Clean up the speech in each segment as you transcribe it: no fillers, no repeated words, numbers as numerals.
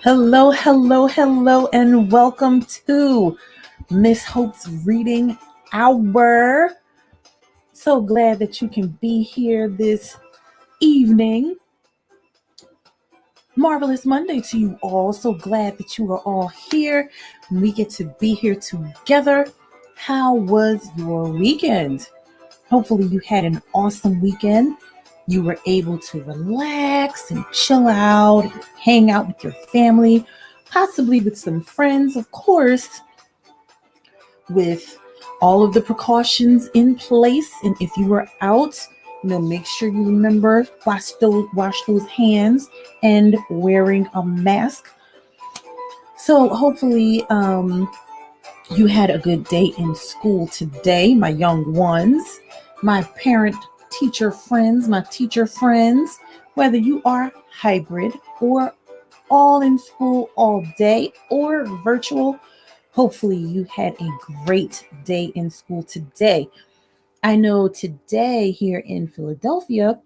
Hello, hello, hello, and welcome to Miss Hope's Reading Hour. So glad that you can be here this evening. Marvelous Monday to you all. So glad that you are all here. We get to be here together. How was your weekend? Hopefully you had an awesome weekend. You were able to relax and chill out, hang out with your family, possibly with some friends, of course, with all of the precautions in place. And if you were out, make sure you remember wash those hands and wearing a mask. So hopefully you had a good day in school today, my young ones, my teacher friends, whether you are hybrid or all in school all day or virtual. Hopefully you had a great day in school today. I know today here in Philadelphia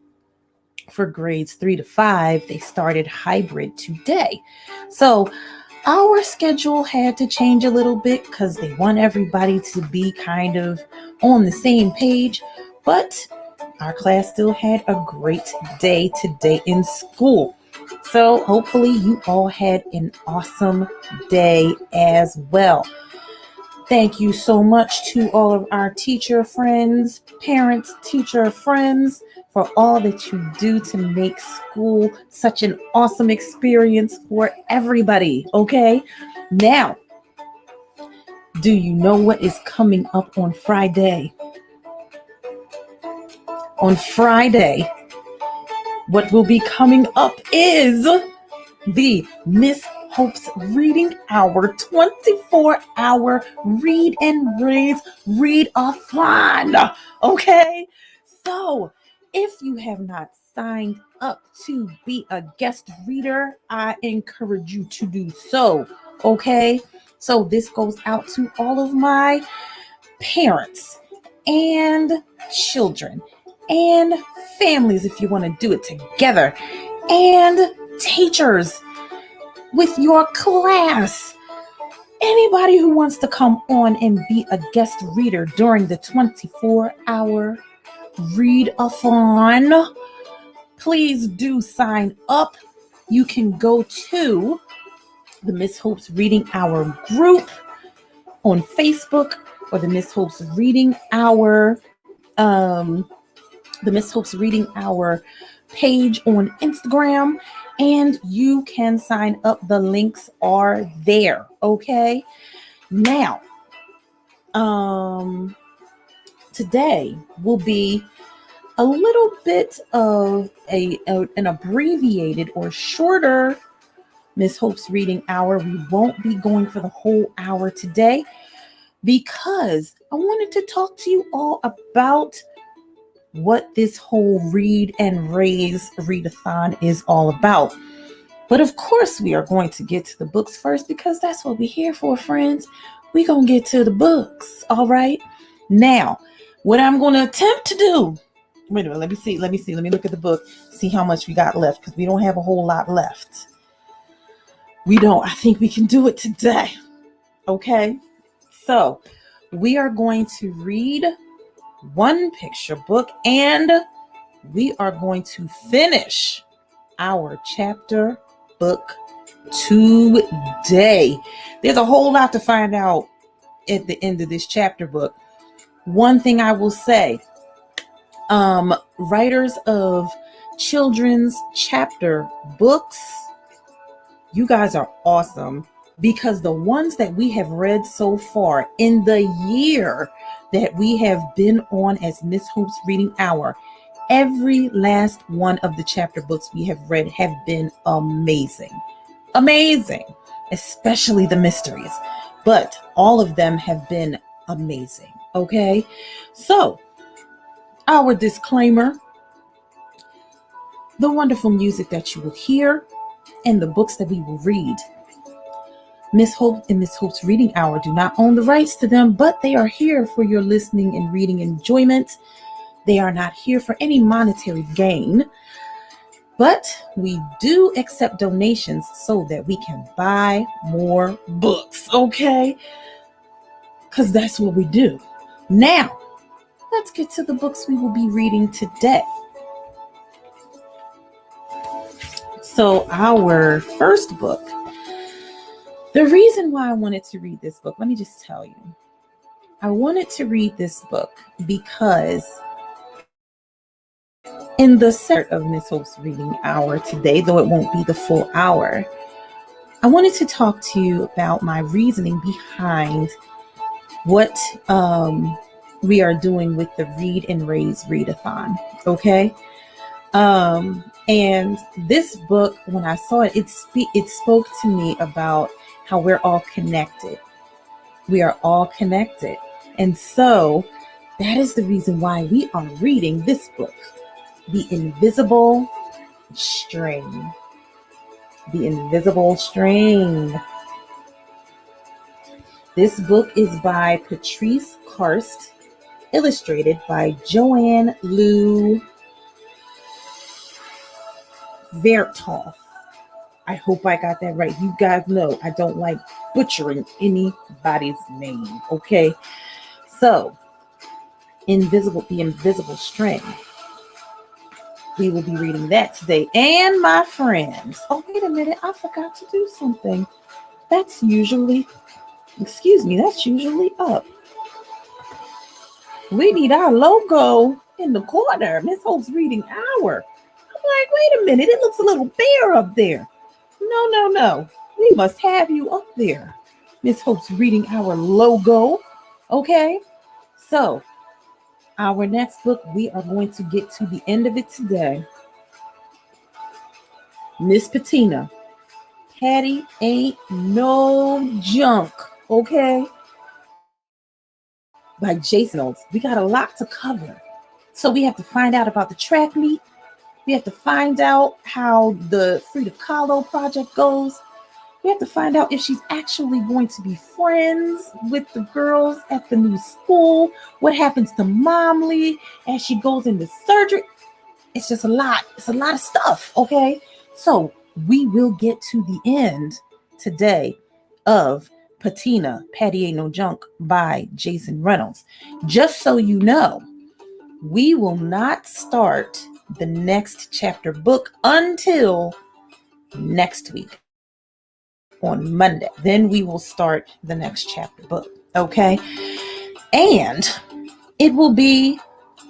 for grades 3 to 5, they started hybrid today. So our schedule had to change a little bit because they want everybody to be kind of on the same page, but our class still had a great day today in school. So hopefully you all had an awesome day as well. Thank you so much to all of our teacher friends, parents, teacher friends, for all that you do to make school such an awesome experience for everybody, okay? Now, do you know what is coming up on Friday? On Friday, what will be coming up is the Ms. Hope's Reading Hour 24-hour Read and Raise Read-A-Thon. Okay? So, if you have not signed up to be a guest reader, I encourage you to do so. Okay? So, this goes out to all of my parents and children and families if you want to do it together, and teachers with your class. Anybody who wants to come on and be a guest reader during the 24-hour Read-A-Thon, please do sign up. You can go to the Miss Hope's Reading Hour group on Facebook, or the Miss Hope's Reading Hour page on Instagram, and you can sign up. The links are there. Okay. Now, today will be a little bit of an abbreviated or shorter Ms. Hope's Reading Hour. We won't be going for the whole hour today because I wanted to talk to you all about what this whole Read and Raise Read-A-Thon is all about. But of course, we are going to get to the books first because that's what we're here for, friends. We're going to get to the books, all right? Now, what I'm going to attempt to do, wait a minute, let me look at the book, see how much we got left, because we don't have a whole lot left. We don't. I think we can do it today, okay? So, we are going to read one picture book, and we are going to finish our chapter book today. There's a whole lot to find out at the end of this chapter book. One thing I will say, writers of children's chapter books, you guys are awesome, because the ones that we have read so far in the year that we have been on as Miss Hope's Reading Hour, every last one of the chapter books we have read have been amazing. Amazing. Especially the mysteries. But all of them have been amazing. Okay? So, our disclaimer: the wonderful music that you will hear and the books that we will read, Miss Hope and Miss Hope's Reading Hour do not own the rights to them, but they are here for your listening and reading enjoyment. They are not here for any monetary gain. But we do accept donations so that we can buy more books, okay? Because that's what we do. Now, let's get to the books we will be reading today. So our first book, the reason why I wanted to read this book, let me just tell you. I wanted to read this book because in the start of Ms. Hope's reading hour today, though it won't be the full hour, I wanted to talk to you about my reasoning behind what we are doing with the Read and Raise Read-A-Thon, okay? And this book, when I saw it, it spoke to me about how we're all connected. We are all connected. And so that is the reason why we are reading this book, The Invisible String. The Invisible String. This book is by Patrice Karst, illustrated by Joanne Lou Vertov. I hope I got that right. You guys know I don't like butchering anybody's name, okay? So, The Invisible String. We will be reading that today. And my friends, oh, wait a minute. I forgot to do something. That's usually up. We need our logo in the corner. Ms. Hope's reading hour. I'm like, wait a minute. It looks a little bare up there. No. We must have you up there. Ms. Hope's reading hour logo. Okay. So, our next book, we are going to get to the end of it today. Miss Patina. Patty Ain't No Junk. Okay. By Jason Oates. We got a lot to cover. So we have to find out about the track meet. We have to find out how the Frida Kahlo project goes. We have to find out if she's actually going to be friends with the girls at the new school. What happens to Momley as she goes into surgery. It's just a lot. It's a lot of stuff, okay? So we will get to the end today of Patina, Patty Ain't No Junk by Jason Reynolds. Just so you know, we will not start the next chapter book until next week on Monday. Then we will start the next chapter book, okay? And it will be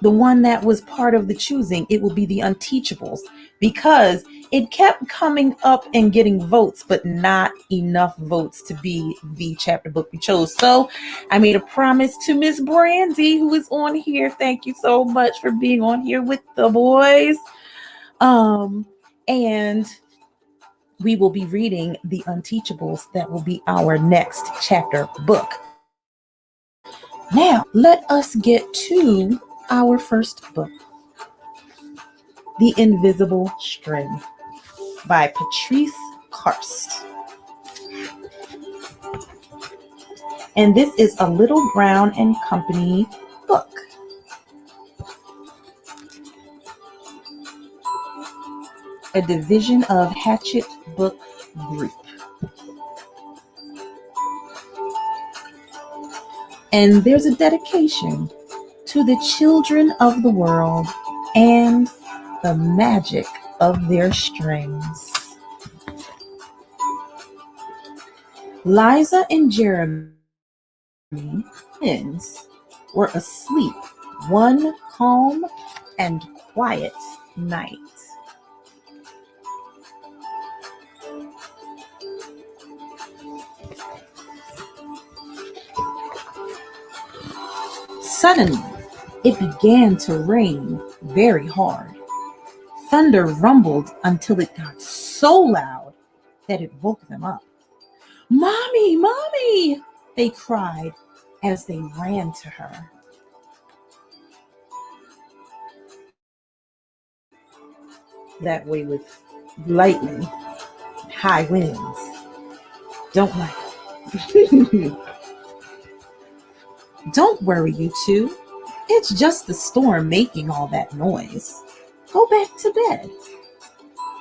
the one that was part of the choosing. It will be the Unteachables, because it kept coming up and getting votes, but not enough votes to be the chapter book we chose. So I made a promise to Miss Brandy, who is on here. Thank you so much for being on here with the boys. And we will be reading the Unteachables. That will be our next chapter book. Now, let us get to our first book, The Invisible String by Patrice Karst. And this is a Little Brown and Company book. A division of Hachette Book Group. And there's a dedication to the children of the world and the magic of their strings. Liza and Jeremy twins were asleep one calm and quiet night. Suddenly, it began to rain very hard. Thunder rumbled until it got so loud that it woke them up. "Mommy, Mommy!" they cried as they ran to her. That way with lightning, high winds. Don't like it. Don't worry, you two. It's just the storm making all that noise. Go back to bed.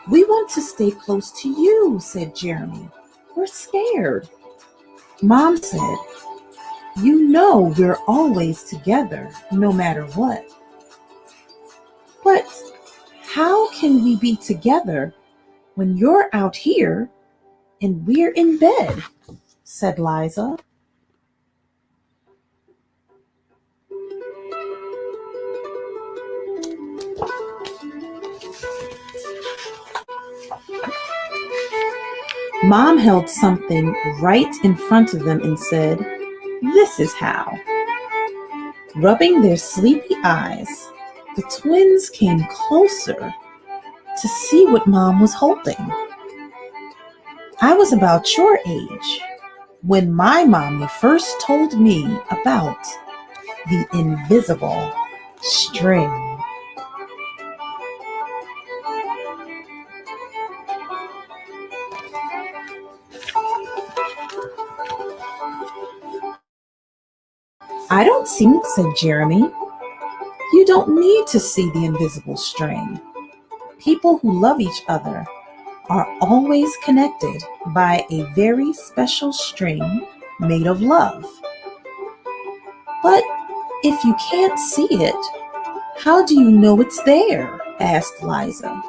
We want to stay close to you, said Jeremy. We're scared. Mom said, you know we're always together, no matter what. But how can we be together when you're out here and we're in bed? Said Liza. Mom held something right in front of them and said, this is how. Rubbing their sleepy eyes, the twins came closer to see what Mom was holding. I was about your age when my mommy first told me about the invisible string. I don't see it, said Jeremy. You don't need to see the invisible string. People who love each other are always connected by a very special string made of love. But if you can't see it, how do you know it's there? Asked Liza.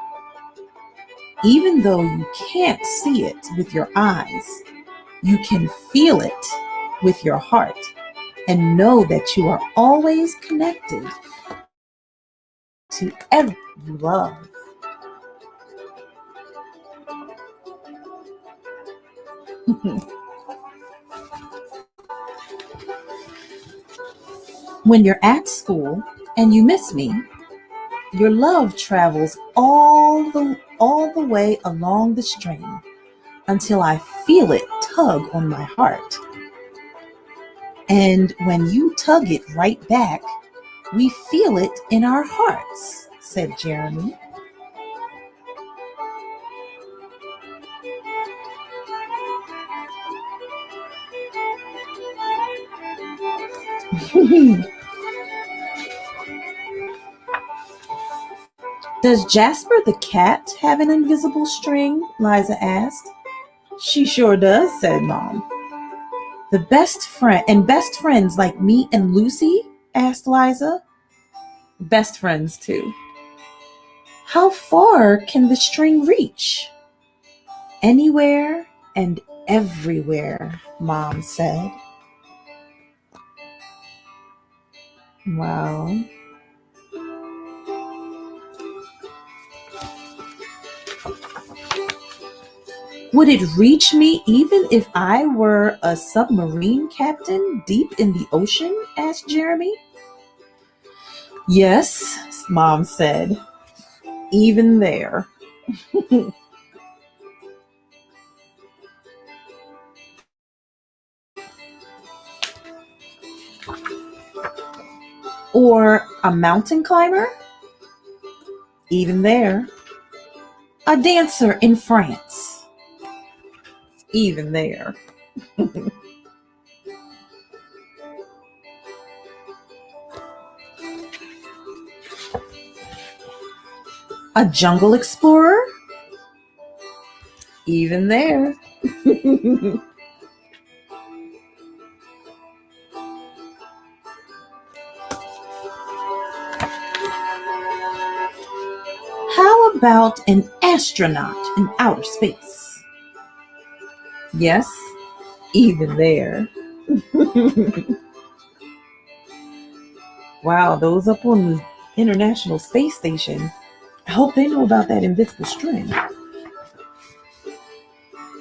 Even though you can't see it with your eyes, you can feel it with your heart and know that you are always connected to everyone you love. When you're at school and you miss me, your love travels all the way along the string until I feel it tug on my heart. And when you tug it right back, we feel it in our hearts, said Jeremy. Does Jasper the cat have an invisible string? Liza asked. She sure does, said Mom. The best friends like me and Lucy? Asked Liza. Best friends too. How far can the string reach? Anywhere and everywhere, Mom said. Wow. Would it reach me even if I were a submarine captain deep in the ocean? Asked Jeremy. Yes, Mom said, even there. Or a mountain climber? Even there. A dancer in France? Even there. A jungle explorer? Even there. How about an astronaut in outer space? Yes, even there. Wow, those up on the International Space Station, I hope they know about that invisible string.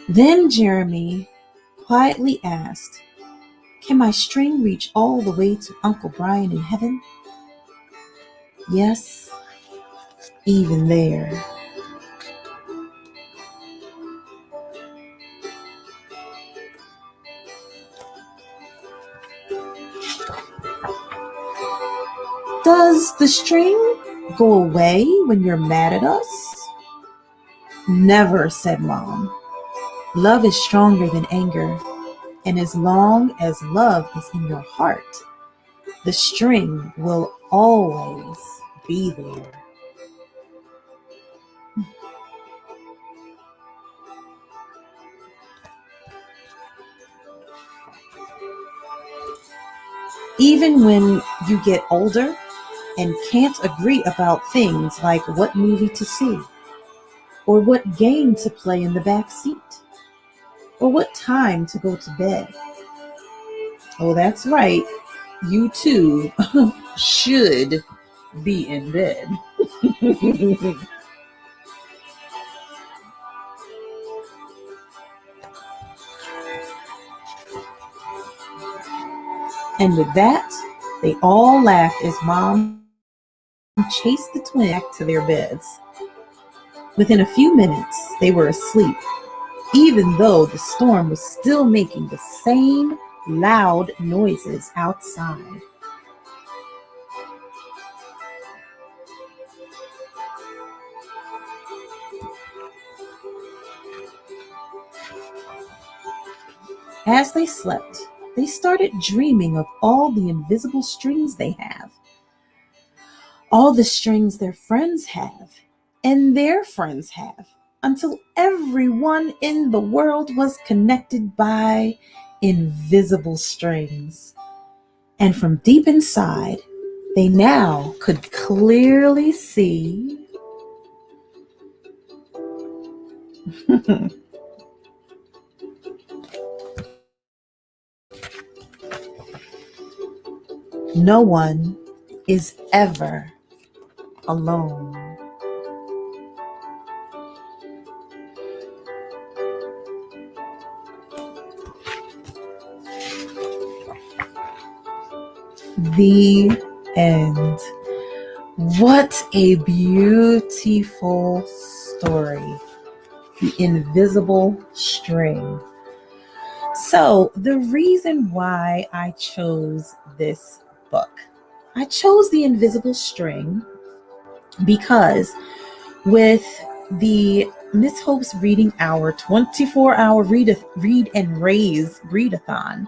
Then Jeremy quietly asked, can my string reach all the way to Uncle Brian in heaven? Yes, even there. Does the string go away when you're mad at us? Never, said Mom. Love is stronger than anger, and as long as love is in your heart, the string will always be there. Even when you get older and can't agree about things like what movie to see, or what game to play in the back seat, or what time to go to bed. Oh, that's right. You too should be in bed. And with that, they all laughed as Mom chased the twins back to their beds. Within a few minutes, they were asleep, even though the storm was still making the same loud noises outside. As they slept, they started dreaming of all the invisible strings they have, all the strings their friends have, and their friends have, until everyone in the world was connected by invisible strings. And from deep inside, they now could clearly see no one is ever alone. The end. What a beautiful story. The invisible string. So, the reason why I chose this book, I chose The Invisible String because with the Ms.Hope's Reading Hour 24-hour read and raise read-a-thon,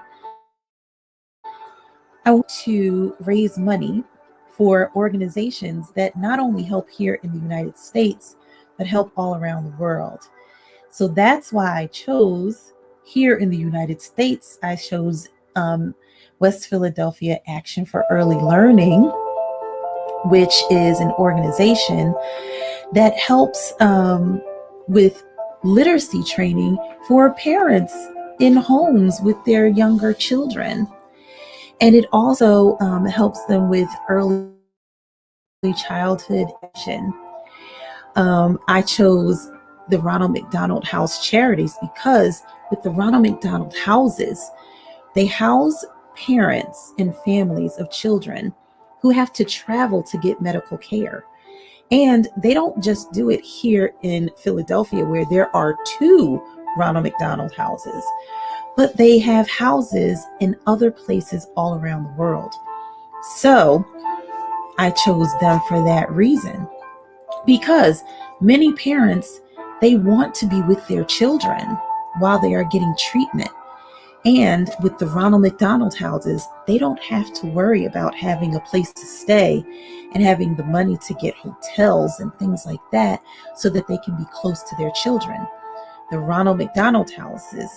I want to raise money for organizations that not only help here in the United States, but help all around the world. So that's why I chose here in the United States, I chose West Philadelphia Action for Early Learning, which is an organization that helps with literacy training for parents in homes with their younger children. And it also helps them with early childhood action. I chose the Ronald McDonald House Charities because with the Ronald McDonald houses, they house parents and families of children who have to travel to get medical care. And they don't just do it here in Philadelphia, where there are 2 Ronald McDonald houses, but they have houses in other places all around the world. So I chose them for that reason, because many parents, they want to be with their children while they are getting treatment. And with the Ronald McDonald houses, they don't have to worry about having a place to stay and having the money to get hotels and things like that so that they can be close to their children. The Ronald McDonald houses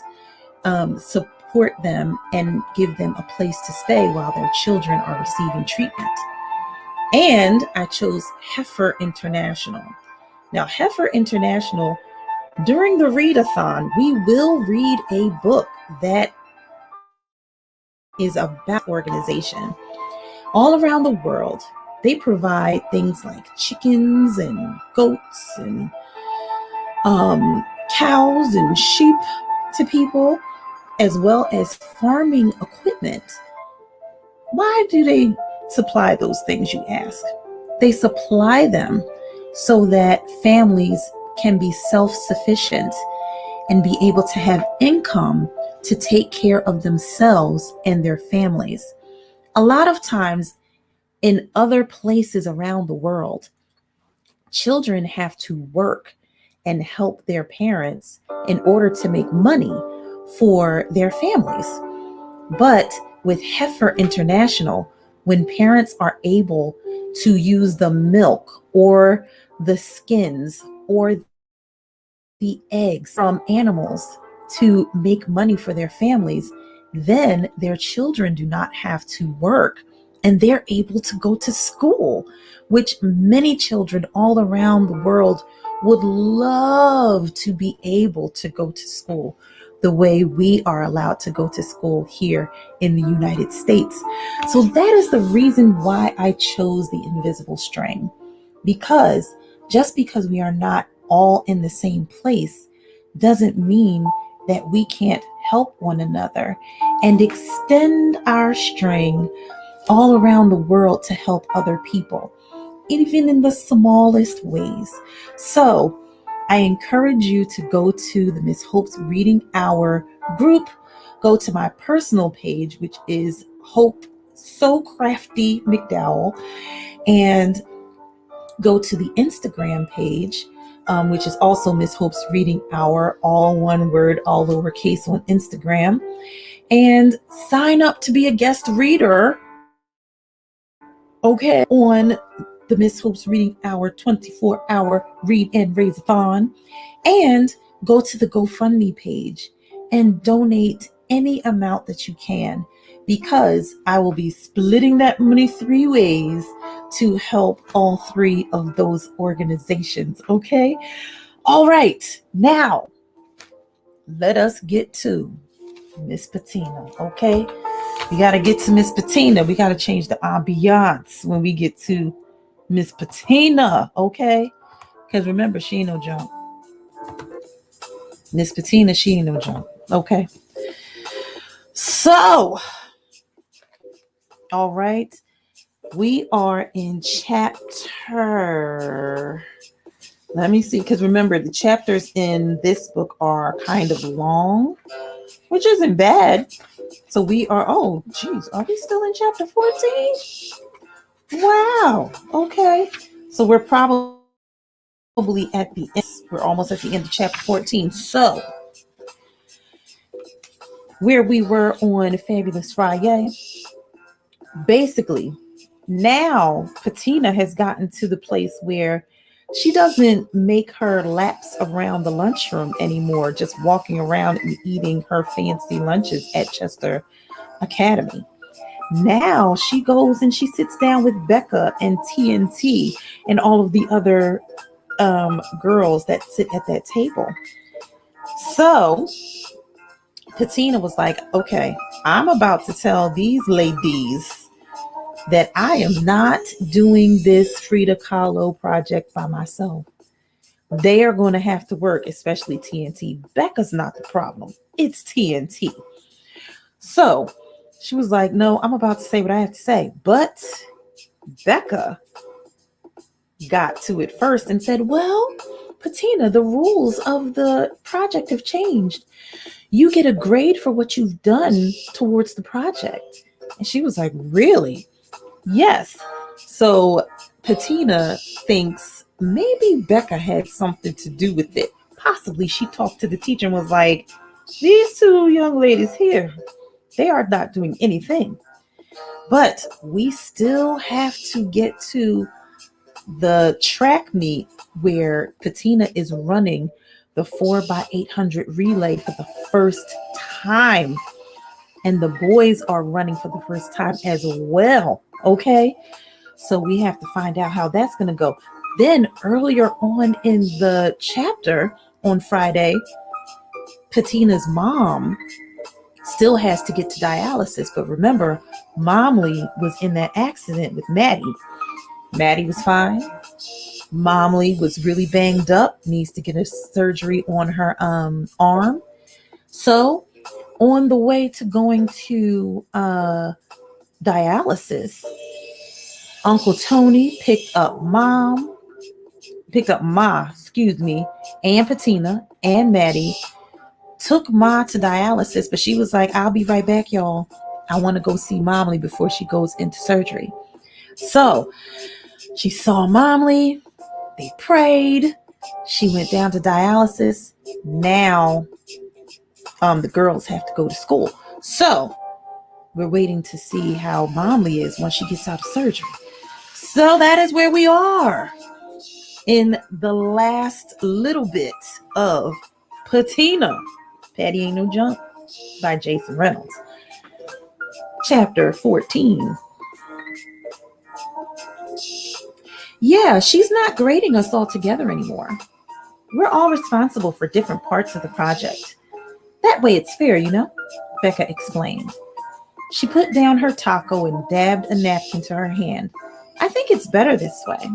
support them and give them a place to stay while their children are receiving treatment. And I chose Heifer International. Now, Heifer International, during the read-a-thon, we will read a book that is about organization. All around the world, they provide things like chickens and goats and cows and sheep to people, as well as farming equipment. Why do they supply those things, you ask? They supply them so that families can be self-sufficient and be able to have income to take care of themselves and their families. A lot of times in other places around the world, children have to work and help their parents in order to make money for their families. But with Heifer International, when parents are able to use the milk or the skins or the eggs from animals to make money for their families, then their children do not have to work and they're able to go to school, which many children all around the world would love to be able to go to school the way we are allowed to go to school here in the United States. So that is the reason why I chose the invisible string, because just because we are not all in the same place doesn't mean that we can't help one another and extend our string all around the world to help other people, even in the smallest ways. So I encourage you to go to the Ms. Hope's Reading Hour group, go to my personal page, which is Hope So Crafty McDowell, and go to the Instagram page, which is also Ms. Hope's Reading Hour, all one word, all lowercase on Instagram, and sign up to be a guest reader, okay, on the Ms. Hope's Reading Hour 24-hour Read and Raise-A-Thon, and go to the GoFundMe page and donate any amount that you can, because I will be splitting that money 3 ways to help all 3 of those organizations. Okay. All right. Now let us get to Miss Patina. Okay. We got to get to Miss Patina. We got to change the ambiance when we get to Miss Patina. Okay. Because remember, she ain't no junk. Miss Patina, she ain't no junk. Okay. So, all right. We are in chapter. Let me see, because remember, the chapters in this book are kind of long, which isn't bad. So we are, oh, geez, are we still in chapter 14? Wow. Okay. So we're probably at the end. We're almost at the end of chapter 14. So where we were on Fabulous Friday, basically, now Patina has gotten to the place where she doesn't make her laps around the lunchroom anymore, just walking around and eating her fancy lunches at Chester Academy. Now she goes and she sits down with Becca and TNT and all of the other girls that sit at that table. So Patina was like, okay, I'm about to tell these ladies that I am not doing this Frida Kahlo project by myself. They are going to have to work, especially TNT. Becca's not the problem. It's TNT. So she was like, no, I'm about to say what I have to say. But Becca got to it first and said, well, Patina, the rules of the project have changed. You get a grade for what you've done towards the project. And she was like, really? Yes. So Patina thinks maybe Becca had something to do with it. Possibly she talked to the teacher and was like, these 2 young ladies here, they are not doing anything. But we still have to get to the track meet where Patina is running the 4x800 relay for the first time. And the boys are running for the first time as well. Okay. So we have to find out how that's going to go. Then earlier on in the chapter on Friday, Patina's mom still has to get to dialysis. But remember, Momly was in that accident with Maddie. Maddie was fine. Momly was really banged up, needs to get a surgery on her arm. So on the way to going to dialysis, Uncle Tony picked up Ma, and Patina and Maddie, took Ma to dialysis, but she was like, I'll be right back, y'all. I want to go see Momly before she goes into surgery. So she saw Momly, they prayed, she went down to dialysis. Now the girls have to go to school. So we're waiting to see how Momly is once she gets out of surgery. So that is where we are in the last little bit of Patina, Patty Ain't No Junk by Jason Reynolds. Chapter 14. Yeah, she's not grading us all together anymore. We're all responsible for different parts of the project. That way it's fair, Becca explained. She put down her taco and dabbed a napkin to her hand. I think it's better this way.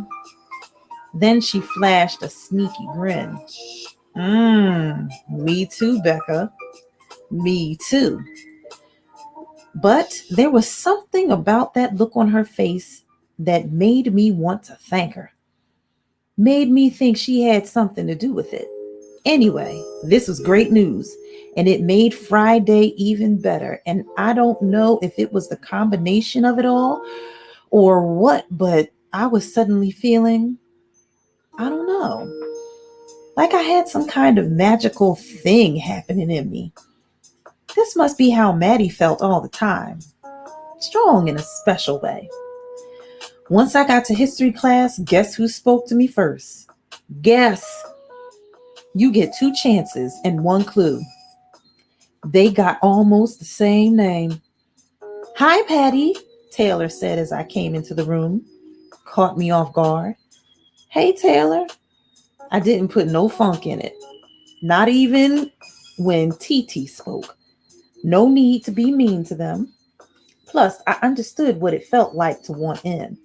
Then she flashed a sneaky grin. Me too, Becca. Me too. But there was something about that look on her face that made me want to thank her. Made me think she had something to do with it. Anyway, this was great news, and it made Friday even better. And I don't know if it was the combination of it all or what, but I was suddenly feeling, I don't know, like I had some kind of magical thing happening in me. This must be how Maddie felt all the time. Strong in a special way. Once I got to history class, guess who spoke to me first? Guess. You get 2 chances and 1 clue. They got almost the same name. Hi, Patty, Taylor said as I came into the room. Caught me off guard. Hey, Taylor. I didn't put no funk in it. Not even when TT spoke. No need to be mean to them. Plus, I understood what it felt like to want in,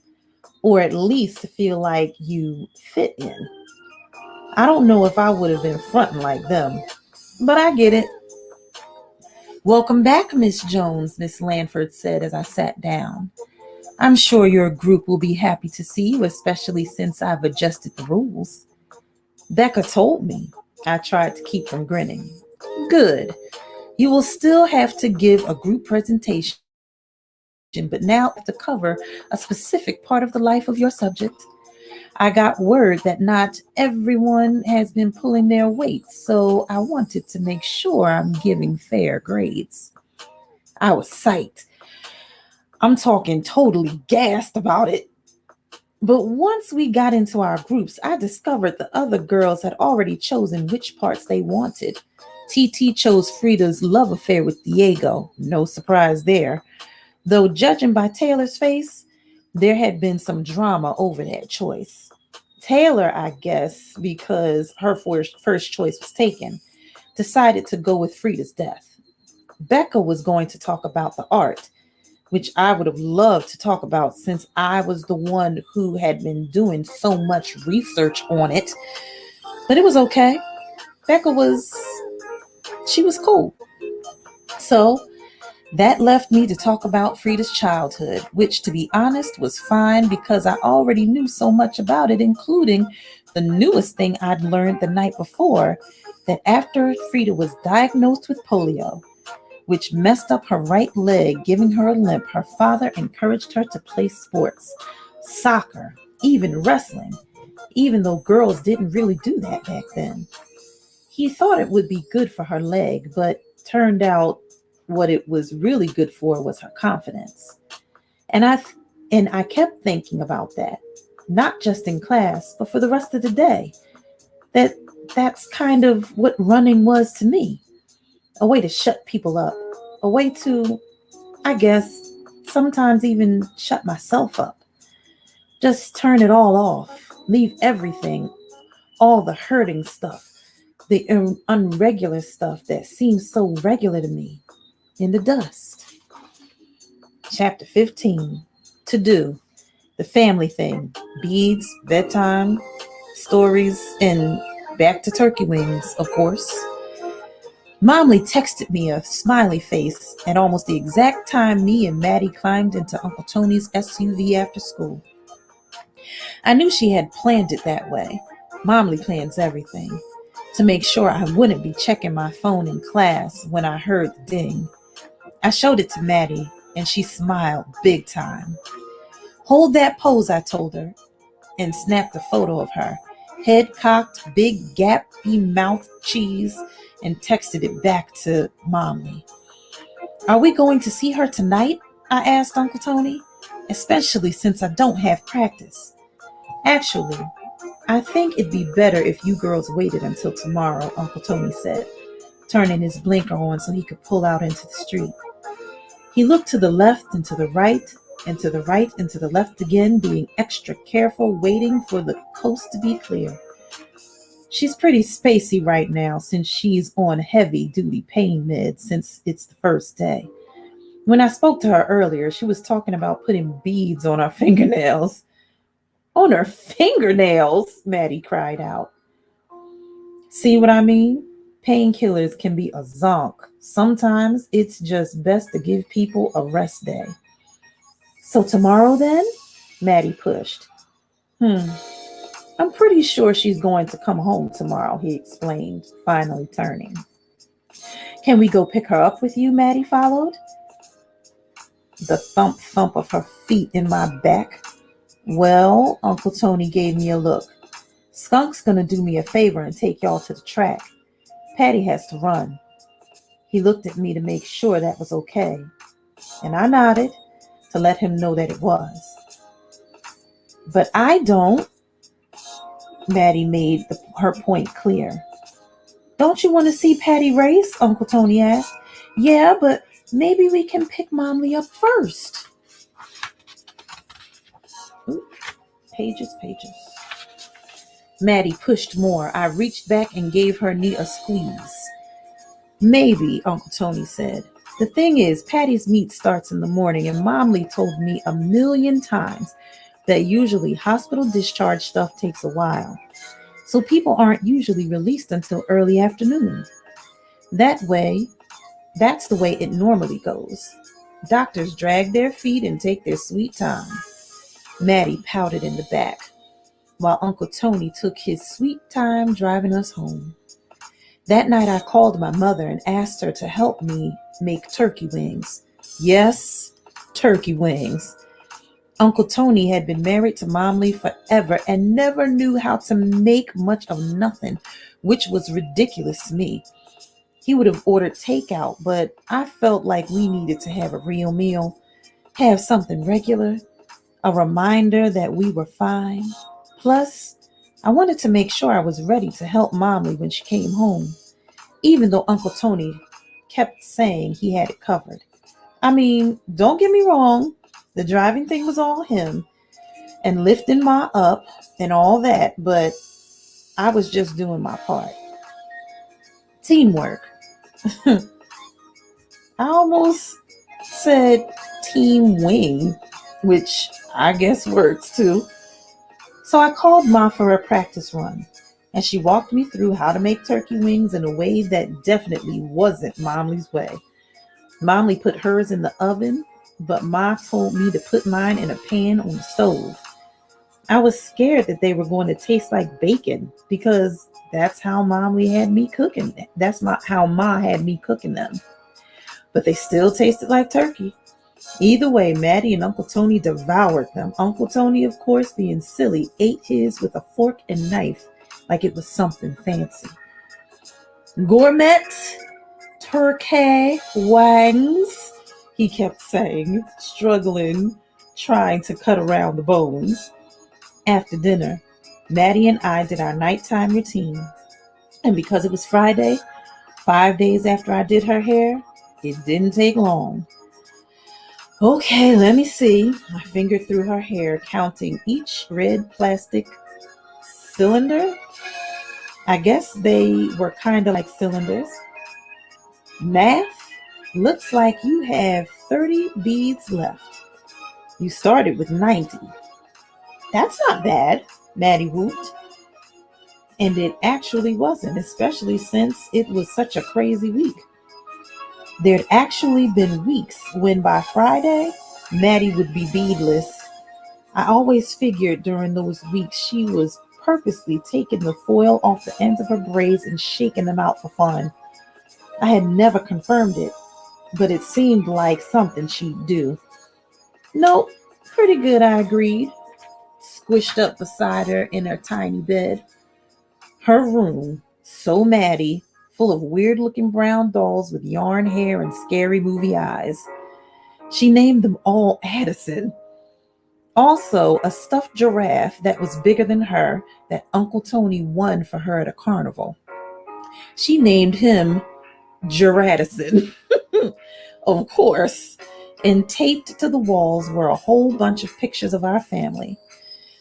or at least to feel like you fit in. I don't know if I would have been fronting like them, but I get it. Welcome back, Miss Jones, Miss Lanford said as I sat down. I'm sure your group will be happy to see you, especially since I've adjusted the rules. Becca told me. I tried to keep from grinning. Good. You will still have to give a group presentation, but now have to cover a specific part of the life of your subject. I got word that not everyone has been pulling their weight, so I wanted to make sure I'm giving fair grades. I was psyched. I'm talking totally gassed about it. But once we got into our groups, I discovered the other girls had already chosen which parts they wanted. TT chose Frida's love affair with Diego. No surprise there. Though judging by Taylor's face, there had been some drama over that choice. Taylor, I guess, because her first choice was taken, decided to go with Frida's death. Becca was going to talk about the art, which I would have loved to talk about since I was the one who had been doing so much research on it. But it was okay. Becca was cool. So that left me to talk about Frida's childhood, which, to be honest, was fine because I already knew so much about it, including the newest thing I'd learned the night before, that after Frida was diagnosed with polio, which messed up her right leg, giving her a limp, her father encouraged her to play sports, soccer, even wrestling, even though girls didn't really do that back then. He thought it would be good for her leg, but turned out what it was really good for was her confidence. And I kept thinking about that, not just in class, but for the rest of the day. That's kind of what running was to me. A way to shut people up. A way to, I guess, sometimes even shut myself up. Just turn it all off. Leave everything, all the hurting stuff, the unregular stuff that seems so regular to me, in the dust. Chapter 15. To do. The family thing. Beads, bedtime, stories, and back to turkey wings, of course. Momly texted me a smiley face at almost the exact time me and Maddie climbed into Uncle Tony's SUV after school. I knew she had planned it that way. Momly plans everything. To make sure I wouldn't be checking my phone in class when I heard the ding. I showed it to Maddie, and she smiled big time. Hold that pose, I told her, and snapped a photo of her. Head cocked, big gappy mouth cheese, and texted it back to Momly. Are we going to see her tonight? I asked Uncle Tony, especially since I don't have practice. Actually, I think it'd be better if you girls waited until tomorrow, Uncle Tony said, turning his blinker on so he could pull out into the street. He looked to the left and to the right and to the right and to the left again, being extra careful, waiting for the coast to be clear. She's pretty spacey right now since she's on heavy duty pain meds since it's the first day. When I spoke to her earlier, she was talking about putting beads on her fingernails. On her fingernails, Maddie cried out. See what I mean? Painkillers can be a zonk. Sometimes it's just best to give people a rest day. So tomorrow then? Maddie pushed. I'm pretty sure she's going to come home tomorrow, he explained, finally turning. Can we go pick her up with you? Maddie followed. The thump of her feet in my back. Well, Uncle Tony gave me a look. Skunk's gonna do me a favor and take y'all to the track. Patty has to run. He looked at me to make sure that was okay, and I nodded to let him know that it was. But I don't. Maddie made her point clear. Don't you want to see Patty race? Uncle Tony asked. Yeah, but maybe we can pick Momly up first. Ooh, pages. Maddie pushed more. I reached back and gave her knee a squeeze. Maybe, Uncle Tony said. The thing is, Patty's meet starts in the morning, and Momly told me 1,000,000 times that usually hospital discharge stuff takes a while. So people aren't usually released until early afternoon. That's the way it normally goes. Doctors drag their feet and take their sweet time. Maddie pouted in the back, while Uncle Tony took his sweet time driving us home. That night I called my mother and asked her to help me make turkey wings. Yes, turkey wings. Uncle Tony had been married to Momly forever and never knew how to make much of nothing, which was ridiculous to me. He would have ordered takeout, but I felt like we needed to have a real meal, have something regular, a reminder that we were fine. Plus, I wanted to make sure I was ready to help Momly when she came home, even though Uncle Tony kept saying he had it covered. I mean, don't get me wrong, the driving thing was all him, and lifting Ma up and all that, but I was just doing my part. Teamwork. I almost said team wing, which I guess works too. So I called Ma for a practice run, and she walked me through how to make turkey wings in a way that definitely wasn't Momly's way. Momly put hers in the oven, but Ma told me to put mine in a pan on the stove. I was scared that they were going to taste like bacon because that's how Momly had me cooking. That's how Ma had me cooking them. But they still tasted like turkey. Either way, Maddie and Uncle Tony devoured them. Uncle Tony, of course, being silly, ate his with a fork and knife like it was something fancy. Gourmet turkey wings, he kept saying, struggling, trying to cut around the bones. After dinner, Maddie and I did our nighttime routine. And because it was Friday, 5 days after I did her hair, it didn't take long. Okay, let me see. I fingered through her hair, counting each red plastic cylinder. I guess they were kind of like cylinders. Math, looks like you have 30 beads left. You started with 90. That's not bad, Maddie whooped. And it actually wasn't, especially since it was such a crazy week. There'd actually been weeks when by Friday, Maddie would be beadless. I always figured during those weeks she was purposely taking the foil off the ends of her braids and shaking them out for fun. I had never confirmed it, but it seemed like something she'd do. Nope, pretty good, I agreed, squished up beside her in her tiny bed. Her room, so Maddie, full of weird-looking brown dolls with yarn hair and scary movie eyes. She named them all Addison. Also, a stuffed giraffe that was bigger than her that Uncle Tony won for her at a carnival. She named him Giradison. Of course. And taped to the walls were a whole bunch of pictures of our family.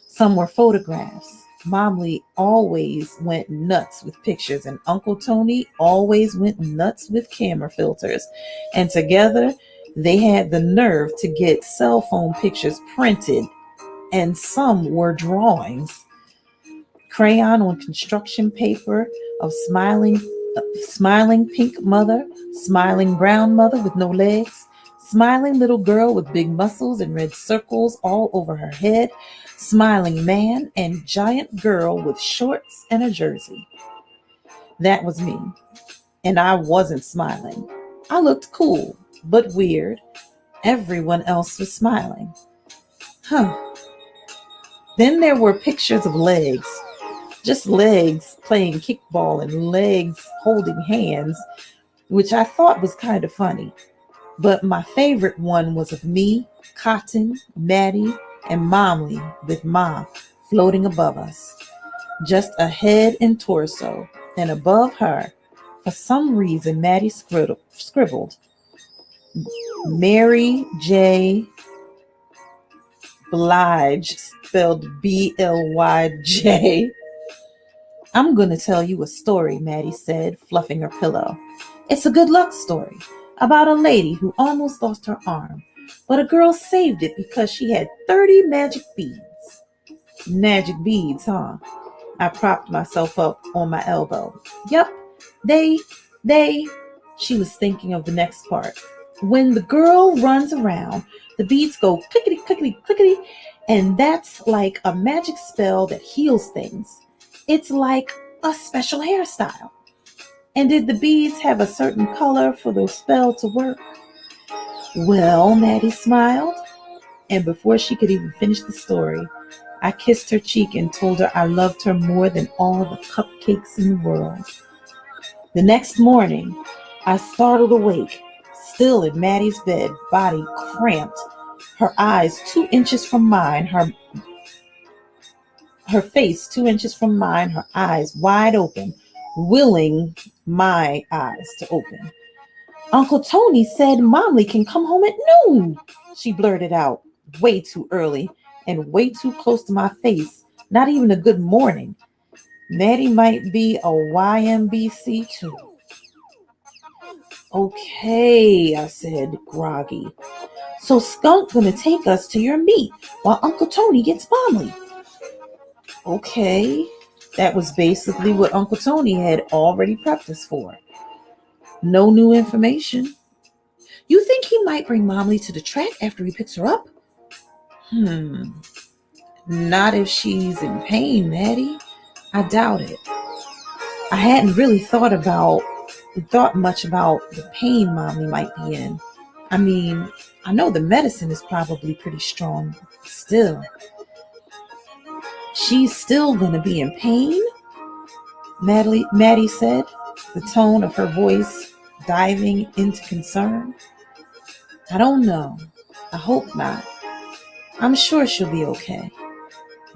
Some were photographs. Momly always went nuts with pictures, and Uncle Tony always went nuts with camera filters. And together, they had the nerve to get cell phone pictures printed, and some were drawings. Crayon on construction paper of smiling pink mother, smiling brown mother with no legs, smiling little girl with big muscles and red circles all over her head, smiling man, and giant girl with shorts and a jersey. That was me, and I wasn't smiling. I looked cool, but weird. Everyone else was smiling. Then there were pictures of legs. Just legs playing kickball and legs holding hands, which I thought was kind of funny. But my favorite one was of me, Cotton, Maddie, and Momly with Mom floating above us. Just a head and torso. And above her, for some reason, Maddie scribbled Mary J. Blige, spelled Blyj. I'm going to tell you a story, Maddie said, fluffing her pillow. It's a good luck story about a lady who almost lost her arm, but a girl saved it because she had 30 magic beads. Magic beads, huh? I propped myself up on my elbow. Yep, they, she was thinking of the next part. When the girl runs around, the beads go clickety, clickety, clickety, and that's like a magic spell that heals things. It's like a special hairstyle. And did the beads have a certain color for the spell to work? Well, Maddie smiled, and before she could even finish the story, I kissed her cheek and told her I loved her more than all the cupcakes in the world. The next morning, I startled awake, still in Maddie's bed, body cramped, her eyes 2 inches from mine, her face 2 inches from mine, her eyes wide open, willing my eyes to open. Uncle Tony said Momly can come home at noon, she blurted out, way too early and way too close to my face, not even a good morning. Maddie might be a YMBC too. Okay, I said, groggy. So Skunk gonna take us to your meet while Uncle Tony gets Momly. Okay, that was basically what Uncle Tony had already prepped us for. No new information. You think he might bring Momly to the track after he picks her up? Not if she's in pain, Maddie. I doubt it. I hadn't really thought much about the pain Momly might be in. I mean, I know the medicine is probably pretty strong. Still. She's still gonna be in pain? Maddie said, the tone of her voice diving into concern. I don't know. I hope not. I'm sure she'll be okay.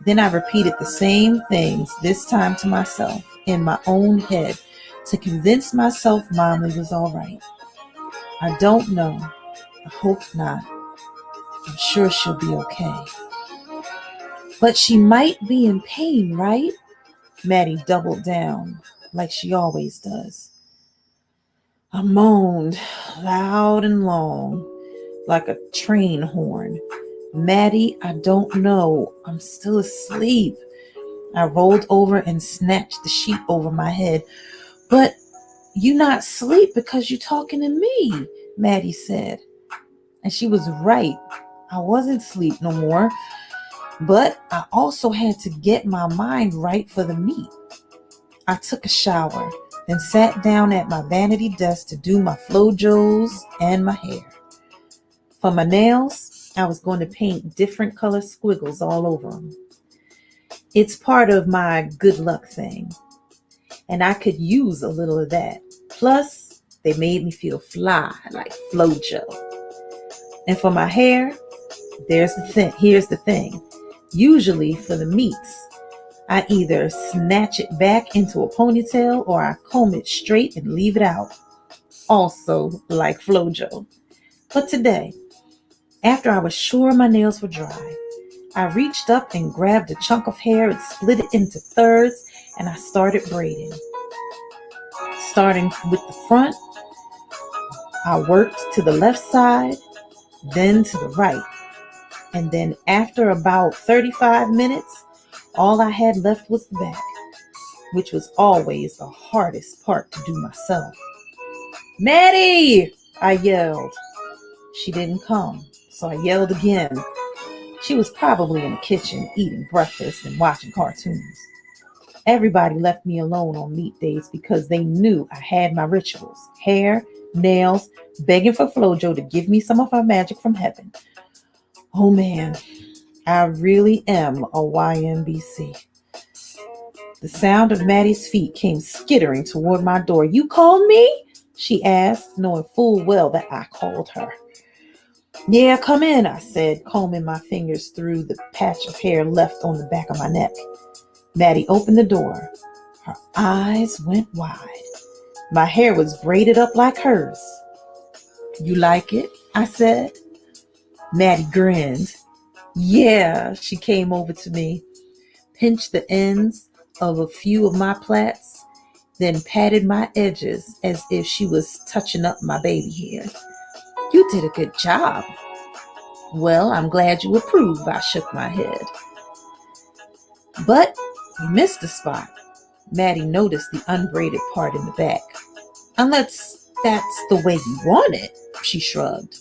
Then I repeated the same things, this time to myself, in my own head, to convince myself Momly was all right. I don't know. I hope not. I'm sure she'll be okay. But she might be in pain, right? Maddie doubled down, like she always does. I moaned, loud and long, like a train horn. Maddie, I don't know. I'm still asleep. I rolled over and snatched the sheet over my head. But you not asleep because you talking to me, Maddie said. And she was right. I wasn't asleep no more. But I also had to get my mind right for the meet. I took a shower, then sat down at my vanity desk to do my flojos and my hair. For my nails, I was going to paint different color squiggles all over them. It's part of my good luck thing, and I could use a little of that. Plus, they made me feel fly like Flojo. And for my hair, here's the thing. Usually for the meets, I either snatch it back into a ponytail or I comb it straight and leave it out. Also like Flojo. But today, After I was sure my nails were dry, I reached up and grabbed a chunk of hair and split it into thirds, and I started braiding. Starting with the front, I worked to the left side, then to the right. And then after about 35 minutes, all I had left was the back, which was always the hardest part to do myself. "Maddie!" I yelled. She didn't come, so I yelled again. She was probably in the kitchen eating breakfast and watching cartoons. Everybody left me alone on meat days because they knew I had my rituals: hair, nails, begging for Flojo to give me some of her magic from heaven. Oh man, I really am a YMBC. The sound of Maddie's feet came skittering toward my door. "You called me?" she asked, knowing full well that I called her. "Yeah, come in," I said, combing my fingers through the patch of hair left on the back of my neck. Maddie opened the door. Her eyes went wide. My hair was braided up like hers. "You like it?" I said. Maddie grinned. "Yeah," she came over to me, pinched the ends of a few of my plaits, then patted my edges as if she was touching up my baby hairs. "You did a good job." "Well, I'm glad you approve," I shook my head. "But you missed a spot." Maddie noticed the unbraided part in the back. "Unless that's the way you want it," she shrugged.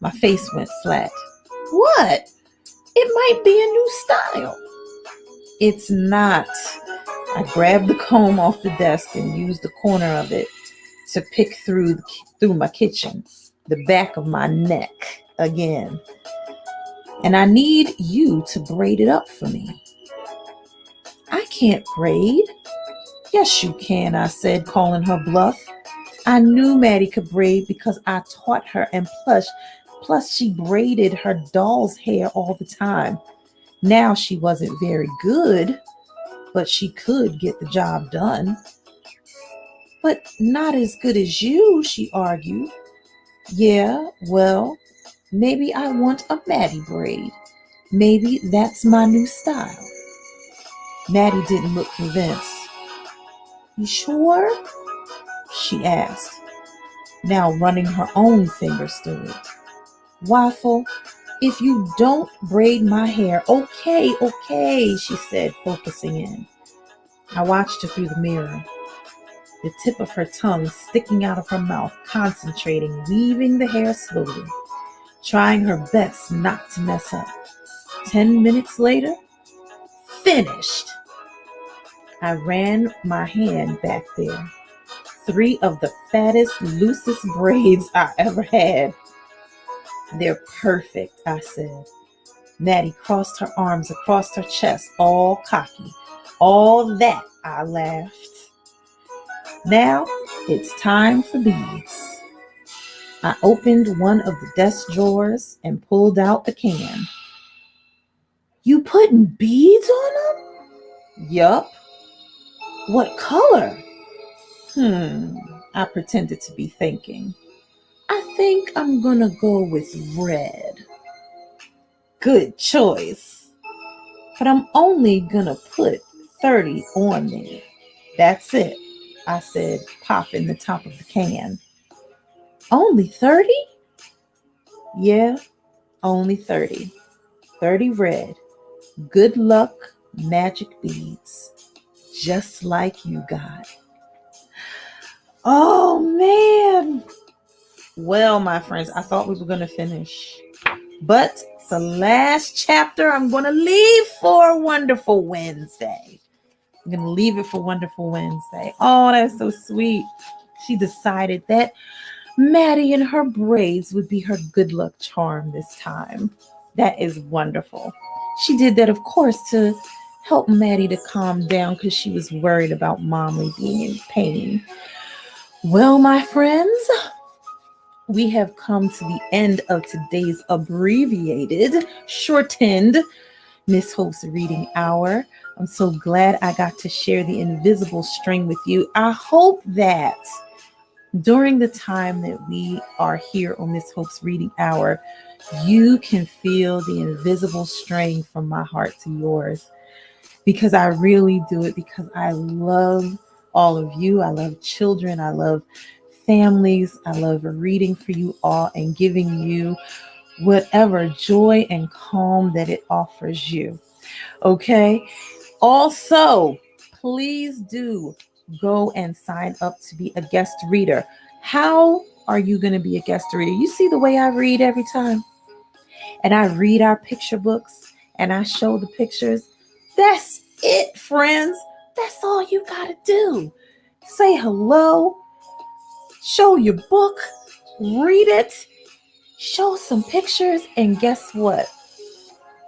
My face went flat. "What? It might be a new style." "It's not." I grabbed the comb off the desk and used the corner of it to pick through my kitchen, the back of my neck again. "And I need you to braid it up for me." "I can't braid." "Yes, you can," I said, calling her bluff. I knew Maddie could braid because I taught her, and plus she braided her doll's hair all the time. Now she wasn't very good, but she could get the job done. "But not as good as you," she argued. "Yeah, well, maybe I want a Maddie braid. Maybe that's my new style." Maddie didn't look convinced. "You sure?" she asked, now running her own fingers through it. "Waffle, if you don't braid my hair." Okay, she said, focusing in. I watched her through the mirror, the tip of her tongue sticking out of her mouth, concentrating, weaving the hair slowly, trying her best not to mess up. 10 minutes later, finished. I ran my hand back there. 3 of the fattest, loosest braids I ever had. "They're perfect," I said. Maddie crossed her arms across her chest, all cocky. "All that," I laughed. "Now it's time for beads." I opened one of the desk drawers and pulled out the can. "You putting beads on them?" "Yup." "What color?" I pretended to be thinking. "I think I'm gonna go with red." "Good choice. But I'm only gonna put 30 on there. That's it," I said, popping the top of the can. "Only 30? "Yeah, only 30. 30 red. Good luck magic beads. Just like you got." Oh man. Well, my friends, I thought we were going to finish, but the last chapter I'm going to leave for Wonderful Wednesday. I'm going to leave it for Wonderful Wednesday. Oh, that's so sweet. She decided that Maddie and her braids would be her good luck charm this time. That is wonderful. She did that, of course, to help Maddie to calm down because she was worried about Mommy being in pain. Well, my friends, we have come to the end of today's abbreviated, shortened Ms.Hope's reading hour. I'm so glad I got to share the invisible string with you. I hope that During the time that we are here on Miss Hope's Reading Hour, you can feel the invisible strain from my heart to yours, because I really do it because I love all of you. I love children. I love families. I love reading for you all and giving you whatever joy and calm that it offers you. Okay. Also, please do go and sign up to be a guest reader. How are you going to be a guest reader? You see the way I read every time, and I read our picture books and I show the pictures. That's it, friends. That's all you got to do. Say hello, show your book, read it, show some pictures, and guess what?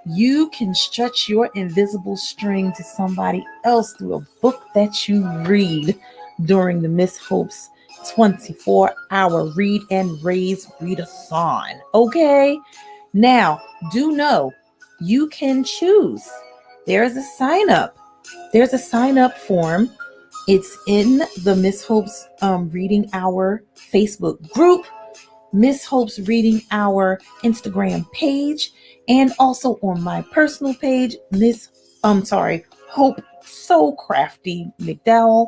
You can stretch your invisible string to somebody else through a book that you read during the Miss Hope's 24-hour Read and Raise Read-A-Thon. Okay? Now, do know you can choose. There's a sign up. There's a sign up form. It's in the Miss Hope's Reading Hour Facebook group, Miss Hope's Reading Hour Instagram page, and also on my personal page, Hope So Crafty McDowell,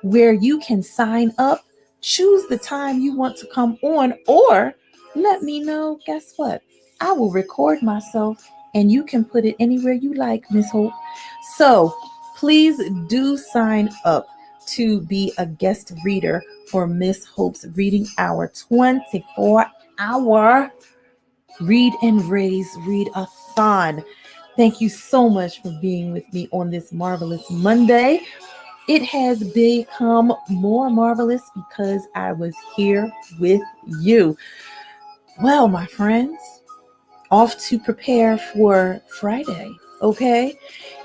where you can sign up, choose the time you want to come on, or let me know. Guess what? I will record myself and you can put it anywhere you like, Miss Hope. So please do sign up to be a guest reader for Miss Hope's Reading Hour 24-hour Read and Raise Read-A-Thon. Thank you so much for being with me on this marvelous Monday. It has become more marvelous because I was here with you. Well, my friends, off to prepare for Friday, okay?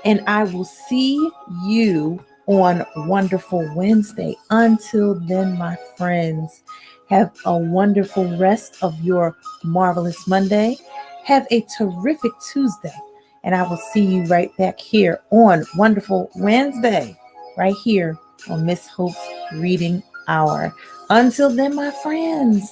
And I will see you on Wonderful Wednesday. Until then, my friends, have a wonderful rest of your marvelous Monday. Have a terrific Tuesday. And I will see you right back here on Wonderful Wednesday, right here on Miss Hope's Reading Hour. Until then, my friends.